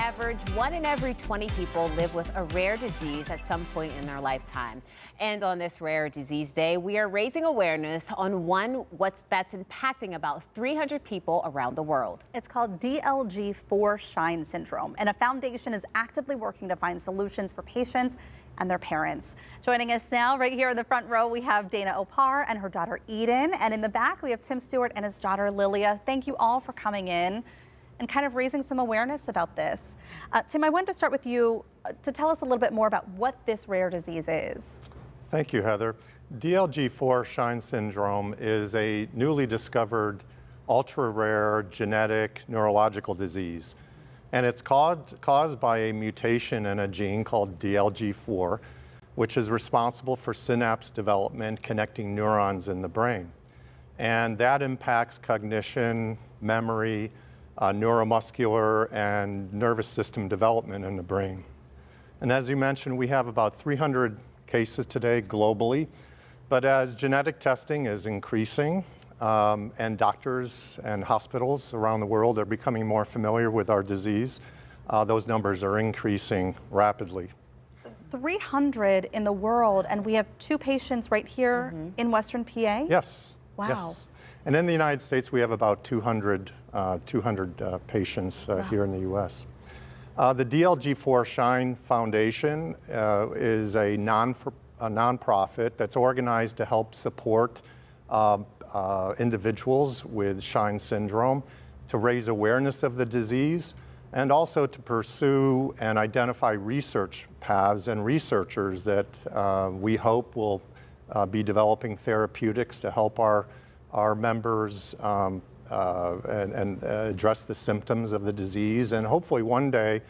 average, 1 in every 20 people live with a rare disease at some point in their lifetime. And on this Rare Disease Day, we are raising awareness on that's impacting about 300 people around the world. It's called DLG4 SHINE syndrome, and a foundation is actively working to find solutions for patients and their parents. Joining us now, right here in the front row, we have Dana Opar and her daughter Eden, and in the back we have Tim Stewart and his daughter Lilia. Thank you all for coming in and kind of raising some awareness about this. Tim, I wanted to start with you to tell us a little bit more about what this rare disease is. Thank you, Heather. DLG4 SHINE syndrome is a newly discovered ultra-rare genetic neurological disease. And it's caused by a mutation in a gene called DLG4, which is responsible for synapse development connecting neurons in the brain. And that impacts cognition, memory, neuromuscular and nervous system development in the brain. And as you mentioned, we have about 300 cases today globally, but as genetic testing is increasing and doctors and hospitals around the world are becoming more familiar with our disease, those numbers are increasing rapidly. 300 in the world, and we have 2 patients right here in Western PA? Yes. Wow. Yes. And in the United States, we have about 200 patients here in the U.S. The DLG4 SHINE Foundation is a nonprofit that's organized to help support individuals with SHINE syndrome, to raise awareness of the disease, and also to pursue and identify research paths and researchers that we hope will be developing therapeutics to help our members and address the symptoms of the disease, and hopefully one day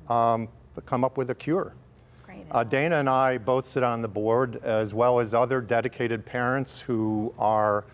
come up with a cure. Dana and I both sit on the board, as well as other dedicated parents who are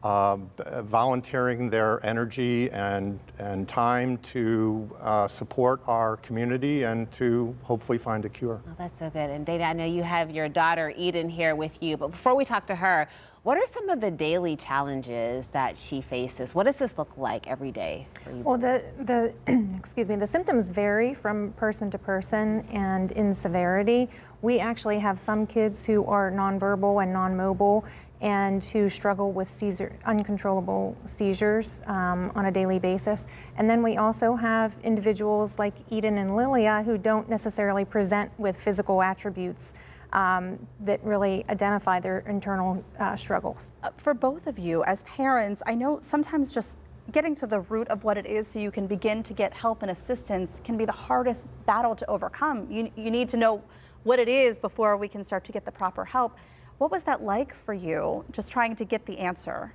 volunteering their energy and time to support our community and to hopefully find a cure. Oh, that's so good. And Dana, I know you have your daughter Eden here with you, but before we talk to her, what are some of the daily challenges that she faces? What does this look like every day for you? Well, excuse me, the symptoms vary from person to person and in severity. We actually have some kids who are nonverbal and non-mobile and who struggle with uncontrollable seizures on a daily basis. And then we also have individuals like Eden and Lilia who don't necessarily present with physical attributes that really identify their internal struggles. For both of you as parents, I know sometimes just getting to the root of what it is so you can begin to get help and assistance can be the hardest battle to overcome. You need to know what it is before we can start to get the proper help. What was that like for you, just trying to get the answer?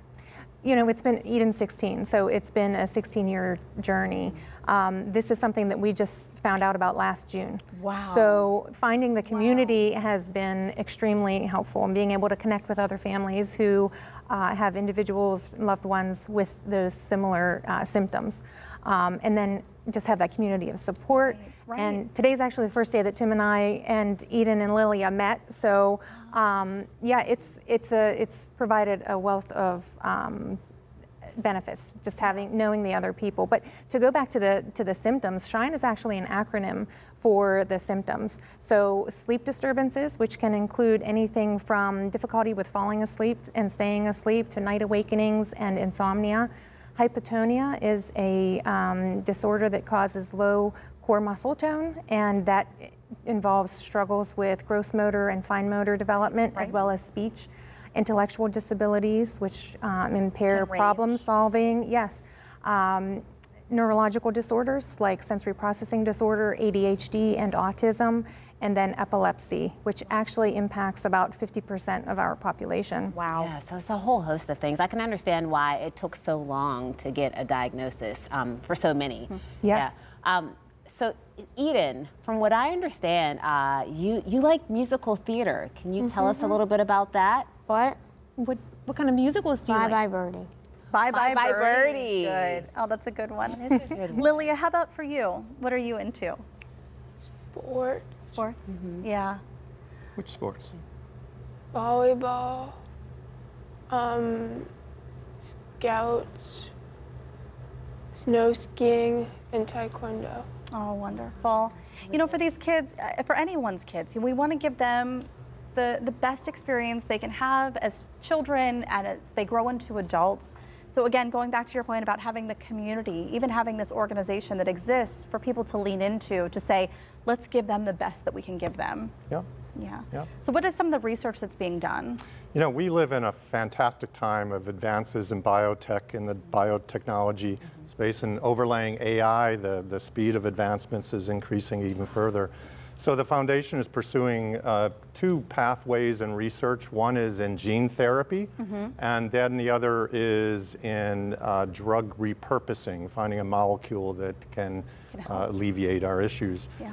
You know, it's been Eden's 16, so it's been a 16-year journey. This is something that we just found out about last June. Wow. So finding the community has been extremely helpful, and being able to connect with other families who have individuals, loved ones with those similar symptoms. And then just have that community of support. Right. And today's actually the first day that Tim and I and Eden and Lilia met. So yeah, it's provided a wealth of benefits, just knowing the other people. But to go back to the symptoms, SHINE is actually an acronym for the symptoms. So sleep disturbances, which can include anything from difficulty with falling asleep and staying asleep to night awakenings and insomnia. Hypotonia is a disorder that causes low core muscle tone, and that involves struggles with gross motor and fine motor development, as well as speech. Intellectual disabilities, which impair problem solving. Yes. Neurological disorders like sensory processing disorder, ADHD, and autism. And then epilepsy, which actually impacts about 50% of our population. Wow. Yeah, so it's a whole host of things. I can understand why it took so long to get a diagnosis for so many. Yes. Yeah. So Eden, from what I understand, you like musical theater. Can you tell us a little bit about that? What? What kind of musicals do you like? Bye Bye Birdie. Bye Bye Birdie. Good. Oh, that's a good one. That is a good one. Lilia, how about for you? What are you into? Sports? Yeah. Which sports? Volleyball, scouts, snow skiing, and taekwondo. Oh, wonderful. You know, for these kids, for anyone's kids, we want to give them the best experience they can have as children and as they grow into adults. So again, going back to your point about having the community, even having this organization that exists for people to lean into, to say, let's give them the best that we can give them. Yeah. Yeah. Yeah. So what is some of the research that's being done? You know, we live in a fantastic time of advances in biotech, in the biotechnology space, and overlaying AI, the speed of advancements is increasing even further. So the foundation is pursuing two pathways in research. One is in gene therapy, and then the other is in drug repurposing, finding a molecule that can alleviate our issues. Yeah.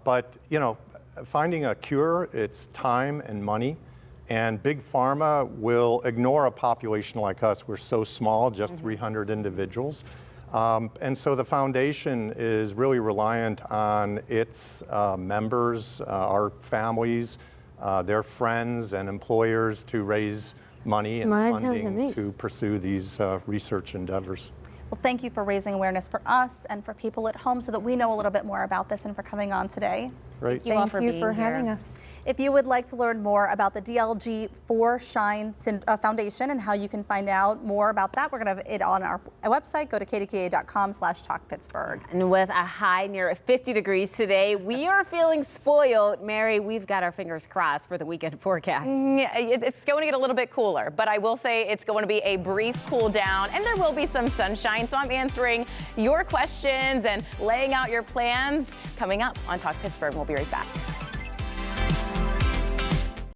But, you know, finding a cure, it's time and money, and big pharma will ignore a population like us. We're so small, just 300 individuals. And so the foundation is really reliant on its members, our families, their friends and employers to raise money and funding to pursue these research endeavors. Well, thank you for raising awareness for us and for people at home so that we know a little bit more about this and for coming on today. Great. Thank you all for being here. having us. If you would like to learn more about the DLG4 SHINE Foundation and how you can find out more about that, we're going to have it on our website. Go to kdka.com/talkpittsburgh. And with a high near 50 degrees today, we are feeling spoiled. Mary, we've got our fingers crossed for the weekend forecast. Yeah, it's going to get a little bit cooler, but I will say it's going to be a brief cool down, and there will be some sunshine. So I'm answering your questions and laying out your plans coming up on Talk Pittsburgh. We'll be right back.